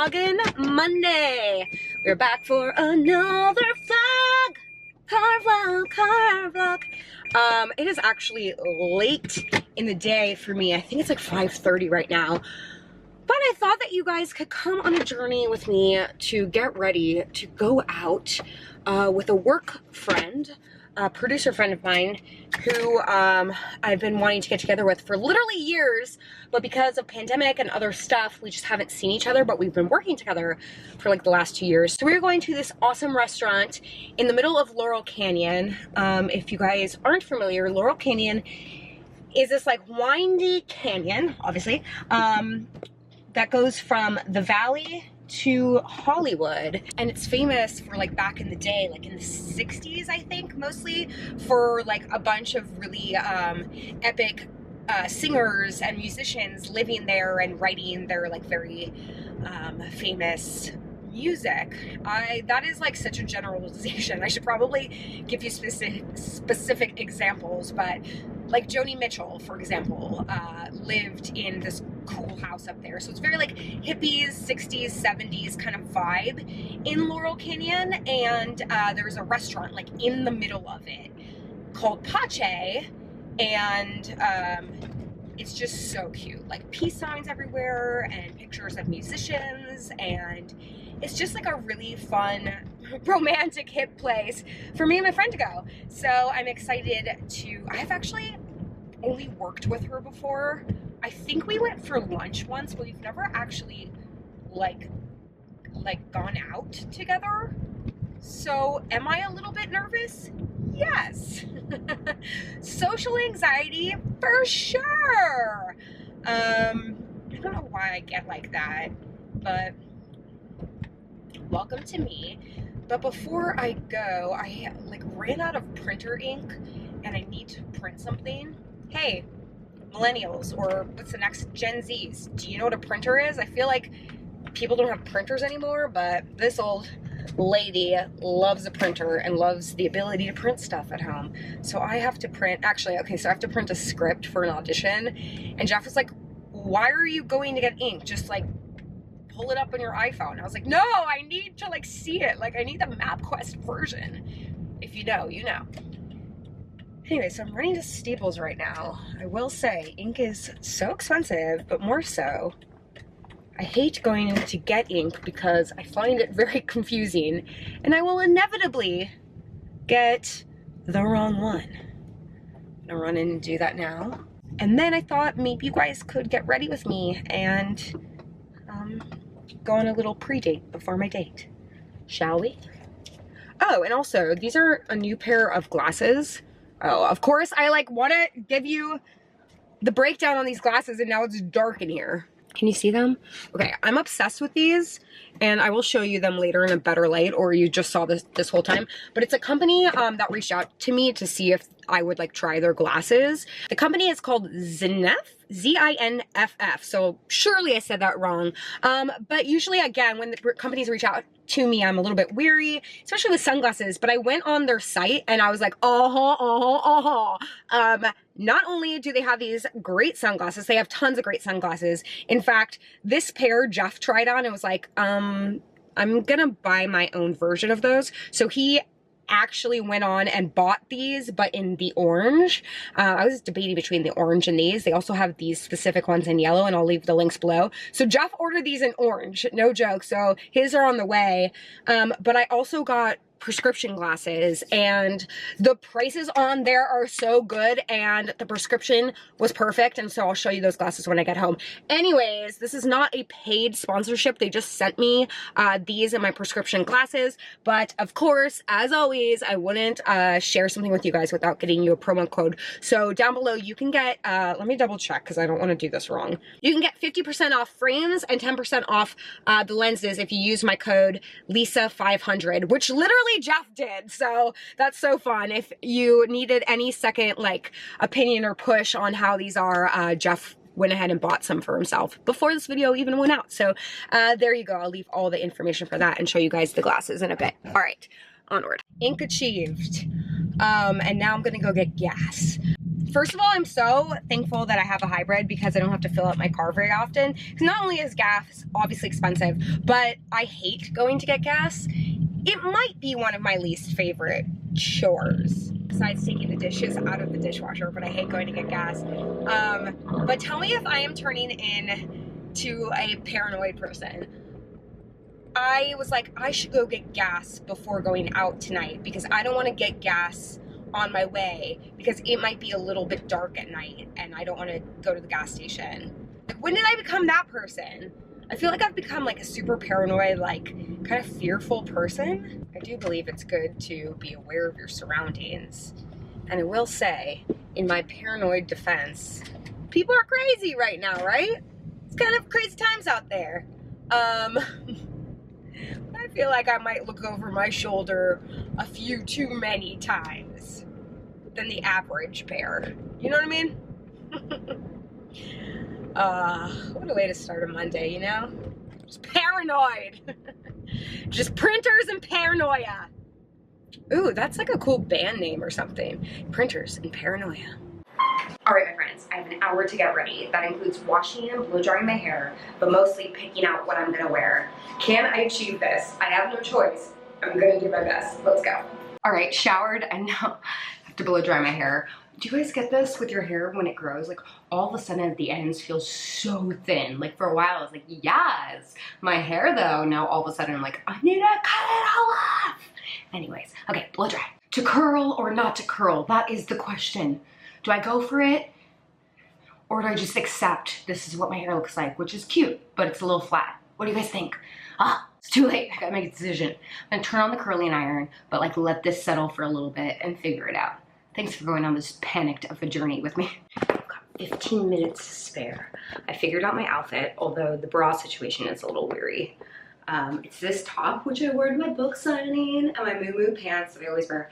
vlogging Monday. We're back for another vlog. Car vlog. It is actually late in the day for me. I think it's like 5:30 right now. But I thought that you guys could come on a journey with me to get ready to go out with a work friend, a producer friend of mine who I've been wanting to get together with for literally years, but because of pandemic and other stuff, we just haven't seen each other, but we've been working together for like the last 2 years. So we're going to this awesome restaurant in the middle of Laurel Canyon. If you guys aren't familiar, Laurel Canyon is this like windy canyon, obviously, that goes from the valley to Hollywood, and it's famous for like back in the day, like in the 60s, I think, mostly for like a bunch of really epic singers and musicians living there and writing their like very famous music. That is like such a generalization. I should probably give you specific examples, but like Joni Mitchell, for example, lived in this cool house up there. So it's very like hippies, 60s, 70s kind of vibe in Laurel Canyon. And there's a restaurant like in the middle of it called Pache. And it's just so cute. Like peace signs everywhere and pictures of musicians. And it's just like a really fun, romantic, hip place for me and my friend to go. So I'm excited to, I've actually only worked with her before. I think we went for lunch once, but we've never actually like gone out together. So am I a little bit nervous? Yes. Social anxiety for sure. I don't know why I get like that, but welcome to me. But before I go, I like ran out of printer ink and I need to print something. Hey, millennials, or what's the next, Gen Zs, do you know what a printer is? I feel like people don't have printers anymore, but this old lady loves a printer and loves the ability to print stuff at home. So I have to print, actually, okay, so I have to print a script for an audition, and Jeff was like, why are you going to get ink? Just like pull it up on your iPhone. I was like, no, I need to like see it. Like I need the MapQuest version. If you know, you know. Anyway, so I'm running to Staples right now. I will say, ink is so expensive, but more so, I hate going in to get ink because I find it very confusing, and I will inevitably get the wrong one. I'm gonna run in and do that now. And then I thought maybe you guys could get ready with me and go on a little pre-date before my date. Shall we? Oh, and also, these are a new pair of glasses. Oh, of course, I like want to give you the breakdown on these glasses, and now it's dark in here. Can you see them? Okay, I'm obsessed with these, and I will show you them later in a better light, or you just saw this whole time. But it's a company that reached out to me to see if I would like try their glasses. The company is called Zinff, Z-I-N-F-F. So surely I said that wrong. But usually, again, when the companies reach out to me, I'm a little bit weary, especially with sunglasses. But I went on their site and I was like, not only do they have these great sunglasses, they have tons of great sunglasses. In fact, this pair Jeff tried on and was like, I'm gonna buy my own version of those. So he actually went on and bought these, but in the orange. I was debating between the orange and these. They also have these specific ones in yellow, and I'll leave the links below. So Jeff ordered these in orange, no joke. So his are on the way. But I also got prescription glasses, and the prices on there are so good, and the prescription was perfect, and so I'll show you those glasses when I get home. Anyways, this is not a paid sponsorship. They just sent me these and my prescription glasses, but of course, as always, I wouldn't share something with you guys without getting you a promo code. So down below you can get, let me double check because I don't want to do this wrong. You can get 50% off frames and 10% off the lenses if you use my code Lisa500, which literally Jeff did. So that's so fun. If you needed any second like opinion or push on how these are, Jeff went ahead and bought some for himself before this video even went out. So there you go. I'll leave all the information for that and show you guys the glasses in a bit. All right, onward. Ink achieved. And now I'm gonna go get gas. First of all, I'm so thankful that I have a hybrid because I don't have to fill up my car very often. Because not only is gas obviously expensive, but I hate going to get gas. It might be one of my least favorite chores, besides taking the dishes out of the dishwasher, but I hate going to get gas. But tell me if I am turning into a paranoid person. I was like, I should go get gas before going out tonight because I don't want to get gas on my way because it might be a little bit dark at night and I don't want to go to the gas station. Like, when did I become that person? I feel like I've become like a super paranoid, like kind of fearful person. I do believe it's good to be aware of your surroundings. And I will say, in my paranoid defense, people are crazy right now, right? It's kind of crazy times out there. I feel like I might look over my shoulder a few too many times than the average pair. You know what I mean? What a way to start a Monday, you know? Just paranoid. Just printers and paranoia. Ooh, that's like a cool band name or something. Printers and paranoia. All right, my friends, I have an hour to get ready. That includes washing and blow drying my hair, but mostly picking out what I'm gonna wear. Can I achieve this? I have no choice. I'm gonna do my best. Let's go. All right, showered, and now I have to blow dry my hair. Do you guys get this with your hair when it grows? Like, all of a sudden at the ends feels so thin. Like, for a while I was like, yes. My hair though, now all of a sudden I'm like, I need to cut it all off. Anyways, okay, blow dry. To curl or not to curl? That is the question. Do I go for it? Or do I just accept this is what my hair looks like, which is cute, but it's a little flat? What do you guys think? Ah, it's too late. I gotta make a decision. I'm gonna turn on the curling iron, but like let this settle for a little bit and figure it out. Thanks for going on this panicked of a journey with me. I've got 15 minutes to spare. I figured out my outfit, although the bra situation is a little weary. It's this top, which I wore to my book signing, and my Moo pants that I always wear.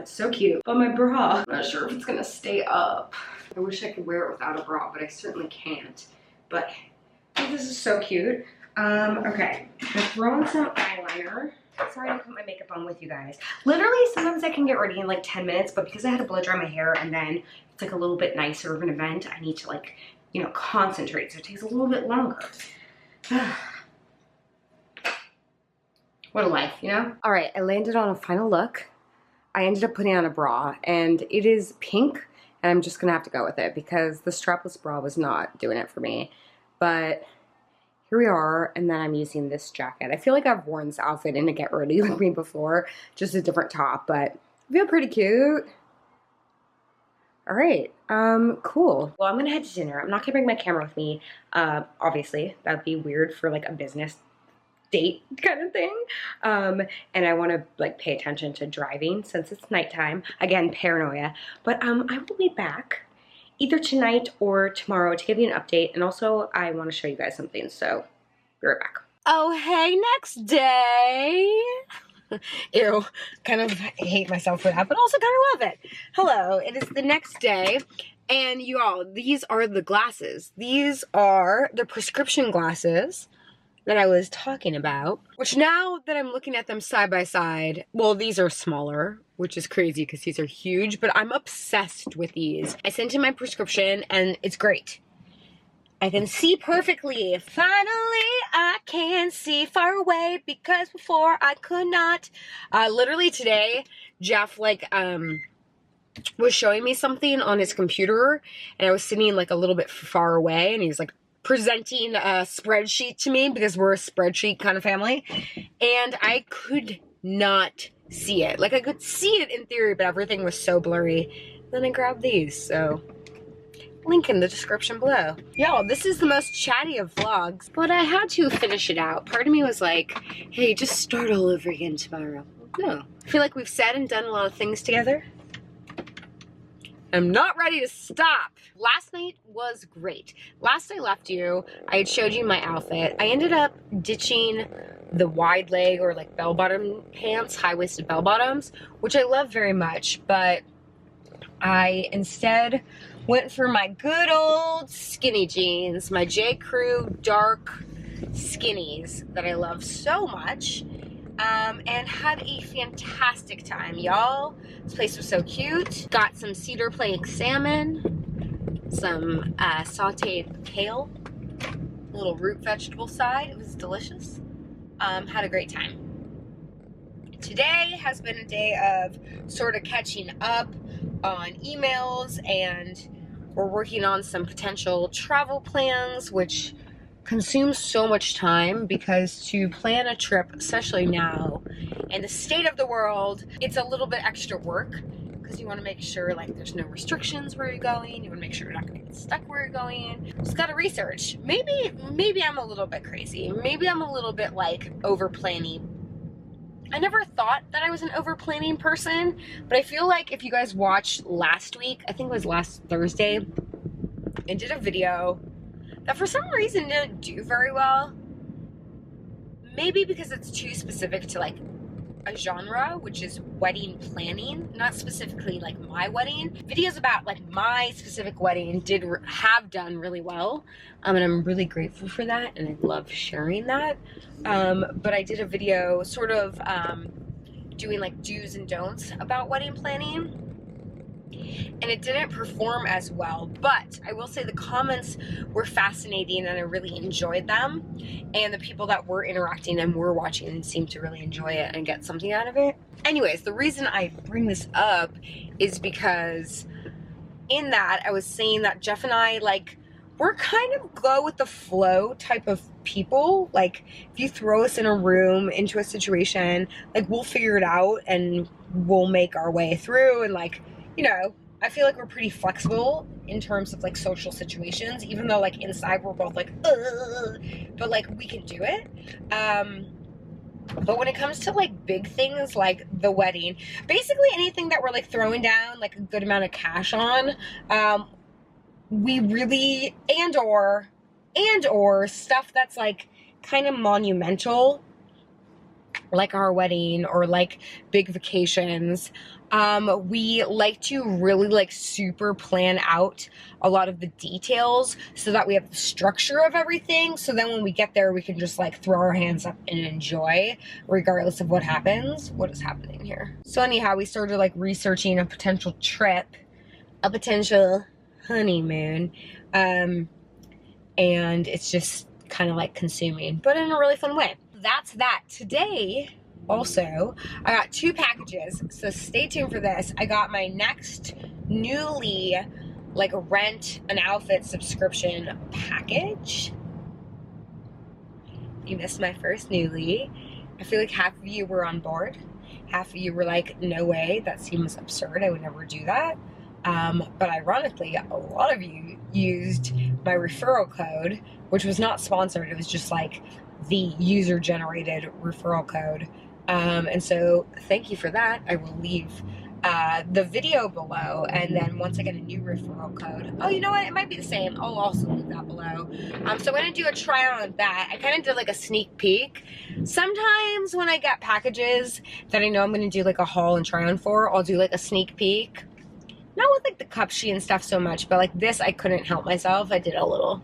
So cute. But my bra, I'm not sure if it's gonna stay up. I wish I could wear it without a bra, but I certainly can't. But this is so cute. Okay, I'm gonna throw on some eyeliner. Sorry to put my makeup on with you guys. Literally, sometimes I can get ready in like 10 minutes, but because I had to blow dry my hair and then it's like a little bit nicer of an event, I need to like, you know, concentrate, so it takes a little bit longer. What a life, you know? All right, I landed on a final look. I ended up putting on a bra, and it is pink, and I'm just gonna have to go with it because the strapless bra was not doing it for me. But here we are, and then I'm using this jacket. I feel like I've worn this outfit in a get ready with me before, just a different top, but I feel pretty cute. All right, cool. Well, I'm gonna head to dinner. I'm not gonna bring my camera with me, obviously. That'd be weird for like a business date kind of thing. And I want to like pay attention to driving since it's nighttime. Again, paranoia. But I will be back either tonight or tomorrow to give you an update. And also I want to show you guys something. So be right back. Oh, hey, next day. Ew, kind of hate myself for that, but also kind of love it. Hello, it is the next day. And you all, these are the glasses. These are the prescription glasses that I was talking about, which now that I'm looking at them side by side, well, these are smaller, which is crazy because these are huge, but I'm obsessed with these. I sent in my prescription and it's great. I can see perfectly. Finally, I can see far away because before I could not. Literally today, Jeff was showing me something on his computer and I was sitting like a little bit far away and he was like, presenting a spreadsheet to me because we're a spreadsheet kind of family, and I could not see it. Like I could see it in theory, but everything was so blurry. Then I grabbed these, so link in the description below. Y'all, this is the most chatty of vlogs, but I had to finish it out. Part of me was like, hey, just start all over again tomorrow. No, I feel like we've said and done a lot of things together. I'm not ready to stop. Last night was great. Last I left you, I had showed you my outfit. I ended up ditching the wide leg or like bell bottom pants, high-waisted bell bottoms, which I love very much, but I instead went for my good old skinny jeans, my J. Crew dark skinnies that I love so much. and had a fantastic time, y'all. This place was so cute. Got some cedar flake salmon, some sauteed kale, a little root vegetable side. It was delicious. Had a great time. Today has been a day of sort of catching up on emails, and we're working on some potential travel plans, which consumes so much time because to plan a trip, especially now in the state of the world, it's a little bit extra work because you want to make sure like there's no restrictions where you're going. You want to make sure you're not going to get stuck where you're going. Just got to research. Maybe I'm a little bit crazy. Maybe I'm a little bit like over planning. I never thought that I was an over planning person, but I feel like if you guys watched last week, I think it was last Thursday, I did a video that for some reason didn't do very well. Maybe because it's too specific to like a genre, which is wedding planning, not specifically like my wedding. Videos about like my specific wedding have done really well, and I'm really grateful for that, and I love sharing that. But I did a video sort of doing like do's and don'ts about wedding planning, and it didn't perform as well, but I will say the comments were fascinating and I really enjoyed them, and the people that were interacting and were watching seemed to really enjoy it and get something out of it. Anyways, the reason I bring this up is because in that I was saying that Jeff and I, like, we're kind of go with the flow type of people. Like, if you throw us in a room into a situation, like, we'll figure it out and we'll make our way through, and like, you know, I feel like we're pretty flexible in terms of like social situations, even though like inside we're both like, ugh, but like we can do it. But when it comes to like big things like the wedding, basically anything that we're like throwing down like a good amount of cash on, we really, and or stuff that's like kind of monumental, like our wedding or like big vacations, we like to really like super plan out a lot of the details so that we have the structure of everything, so then when we get there we can just like throw our hands up and enjoy regardless of what happens. What is happening here? So anyhow, we started like researching a potential trip, a potential honeymoon, and it's just kind of like consuming, but in a really fun way. That's that. Today also I got 2 packages, so stay tuned for this. I got my next NUULY like rent an outfit subscription package. You missed my first NUULY. I feel like half of you were on board, half of you were like, no way, that seems absurd, I would never do that. But ironically, a lot of you used my referral code, which was not sponsored, it was just like the user generated referral code. And so thank you for that. I will leave the video below, and then once I get a new referral code, oh, you know what, it might be the same, I'll also leave that below. So I'm gonna do a try on of that. I kind of did like a sneak peek. Sometimes when I get packages that I know I'm gonna do like a haul and try on for, I'll do like a sneak peek. Not with like the cup sheet and stuff so much, but like this, I couldn't help myself. I did a little.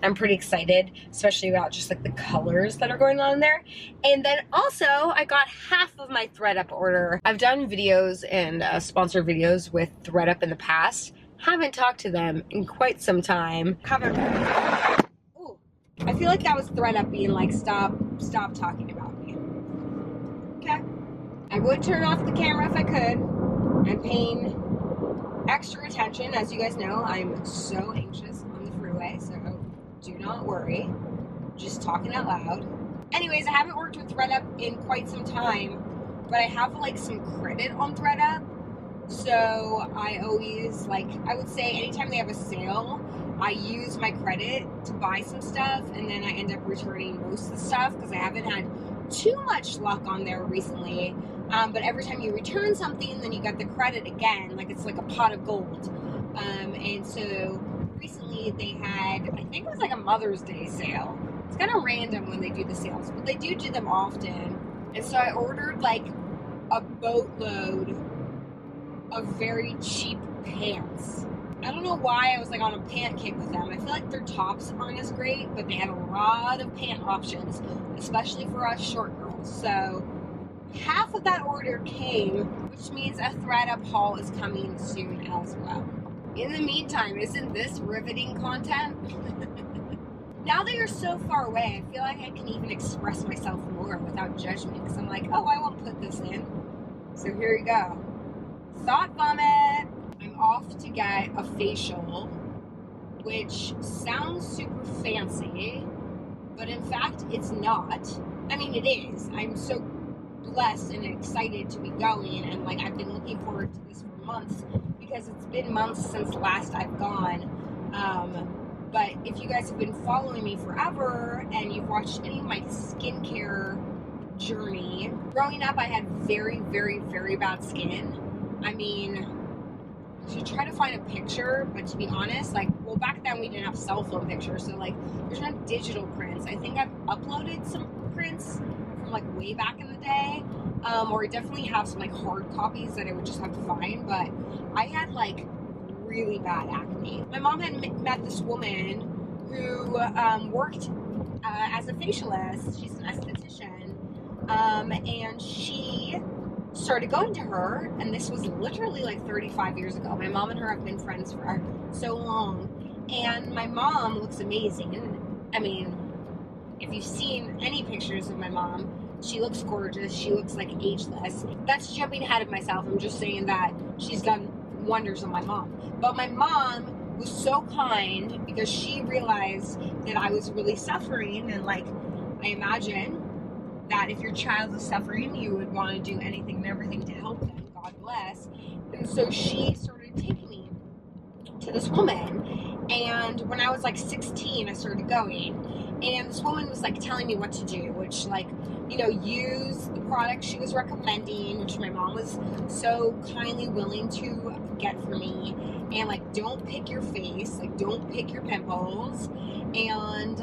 I'm pretty excited, especially about just like the colors that are going on there. And then also, I got half of my ThredUp order. I've done videos and sponsored videos with ThredUp in the past. Haven't talked to them in quite some time. Ooh, I feel like that was ThredUp being like, stop talking about me. Okay. I would turn off the camera if I could. I'm paying extra attention. As you guys know, I'm so anxious on the freeway, so do not worry. Just talking out loud. Anyways, I haven't worked with ThredUp in quite some time, but I have like some credit on ThredUp, so I always, like, I would say anytime they have a sale, I use my credit to buy some stuff, and then I end up returning most of the stuff because I haven't had too much luck on there recently. But every time you return something, then you get the credit again, like it's like a pot of gold. And so recently they had, I think it was like a Mother's Day sale. It's kind of random when they do the sales, but they do them often. And so I ordered like a boatload of very cheap pants. I don't know why I was like on a pant kick with them. I feel like their tops aren't as great, but they had a lot of pant options, especially for us short girls. So half of that order came, which means a ThredUp haul is coming soon as well. In the meantime, isn't this riveting content? Now that you're so far away, I feel like I can even express myself more without judgment, because I'm like, oh, I won't put this in. So here you go. Thought vomit. I'm off to get a facial, which sounds super fancy, but in fact, it's not. I mean, it is. I'm so blessed and excited to be going, and like I've been looking forward to this for months, because it's been months since last I've gone. But if you guys have been following me forever and you've watched any of my skincare journey, growing up I had very, very, very bad skin. I mean, I should try to find a picture, but to be honest, like, well, back then we didn't have cell phone pictures, so like there's no digital prints. I think I've uploaded some prints from like way back in the day, or I definitely have some like hard copies that I would just have to find, but I had like really bad acne. My mom had met this woman who worked as a facialist. She's an esthetician, and she started going to her, and this was literally like 35 years ago. My mom and her have been friends for so long, and my mom looks amazing. I mean, if you've seen any pictures of my mom, she looks gorgeous. She looks like ageless. That's jumping ahead of myself. I'm just saying that she's done wonders on my mom. But my mom was so kind, because she realized that I was really suffering, and like, I imagine that if your child is suffering, you would want to do anything and everything to help them. God bless. And so she started taking me to this woman, and when I was like 16, I started going, and this woman was like telling me what to do, which, like, you know, use the product she was recommending, which my mom was so kindly willing to get for me, and like, don't pick your face, like, don't pick your pimples, and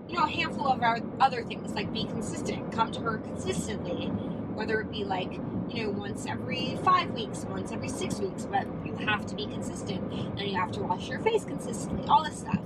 you know, a handful of our other things, like be consistent, come to her consistently, whether it be like, you know, once every 5 weeks, once every 6 weeks, but you have to be consistent, and you have to wash your face consistently, all this stuff.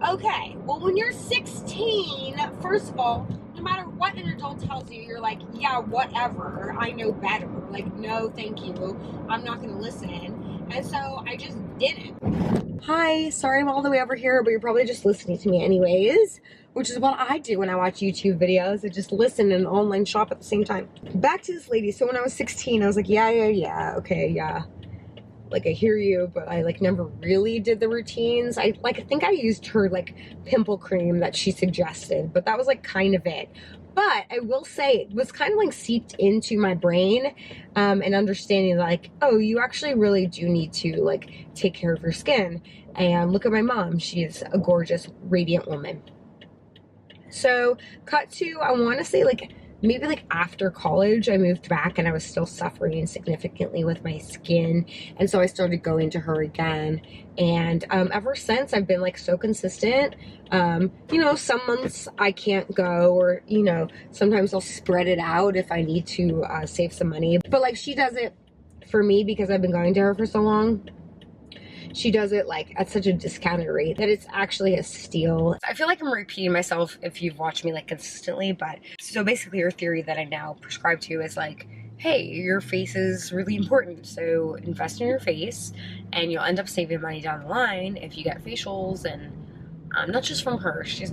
Okay, well, when you're 16, first of all, no matter what an adult tells you, you're like, yeah, whatever, I know better. Like, no, thank you, I'm not gonna listen. And so I just didn't. Hi, sorry I'm all the way over here, but you're probably just listening to me anyways, which is what I do when I watch YouTube videos. I just listen and online shop at the same time. Back to this lady. So when I was 16, I was like, yeah, okay, yeah. Like, I hear you, but I like never really did the routines. I think I used her like pimple cream that she suggested, but that was like kind of it. But I will say it was kind of like seeped into my brain, and understanding like, oh, you actually really do need to like take care of your skin. And look at my mom. She is a gorgeous, radiant woman. So cut to, I want to say like maybe like after college, I moved back and I was still suffering significantly with my skin. And so I started going to her again. And ever since, I've been like so consistent. You know, some months I can't go, or, you know, sometimes I'll spread it out if I need to save some money. But like, she does it for me because I've been going to her for so long. She does it like at such a discounted rate that it's actually a steal. I feel like I'm repeating myself if you've watched me like consistently, but so basically her theory that I now prescribe to is like, hey, your face is really important, so invest in your face and you'll end up saving money down the line if you get facials. And not just from her, this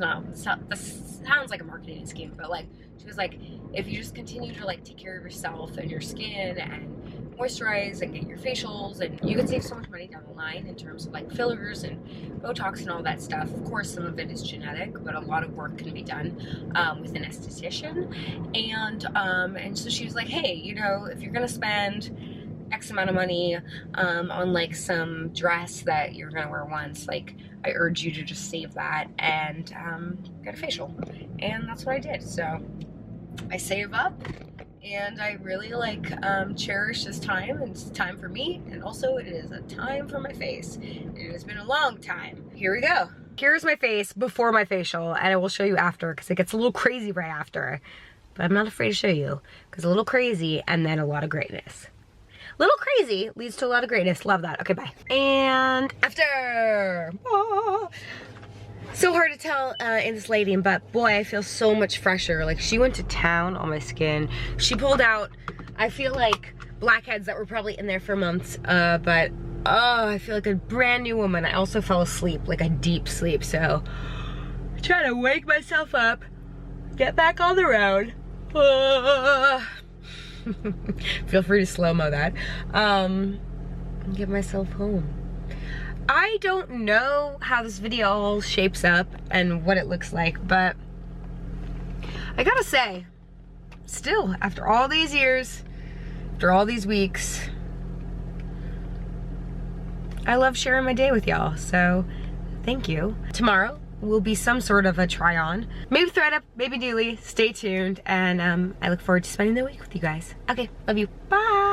sounds like a marketing scheme, but like, she was like, if you just continue to like take care of yourself and your skin and moisturize and get your facials, and you can save so much money down the line in terms of like fillers and Botox and all that stuff. Of course, some of it is genetic, but a lot of work can be done with an esthetician. And so she was like, hey, you know, if you're gonna spend X amount of money on like some dress that you're gonna wear once, like, I urge you to just save that and get a facial. And that's what I did. So I save up, and I really like cherish this time, and it's time for me, and also it is a time for my face. It has been a long time. Here we go. Here's my face before my facial, and I will show you after because it gets a little crazy right after. But I'm not afraid to show you because a little crazy and then a lot of greatness. Little crazy leads to a lot of greatness. Love that. Okay, bye. And after. Oh. So hard to tell in this lighting, but boy, I feel so much fresher. Like, she went to town on my skin. She pulled out, I feel like, blackheads that were probably in there for months, but oh, I feel like a brand new woman. I also fell asleep, like a deep sleep, so I'm trying to wake myself up, get back on the road. Feel free to slow-mo that. Get myself home. I don't know how this video all shapes up and what it looks like, but I gotta say, still, after all these years, after all these weeks, I love sharing my day with y'all, so thank you. Tomorrow will be some sort of a try-on. Maybe ThredUp, maybe NUULY. Stay tuned, and I look forward to spending the week with you guys. Okay, love you. Bye!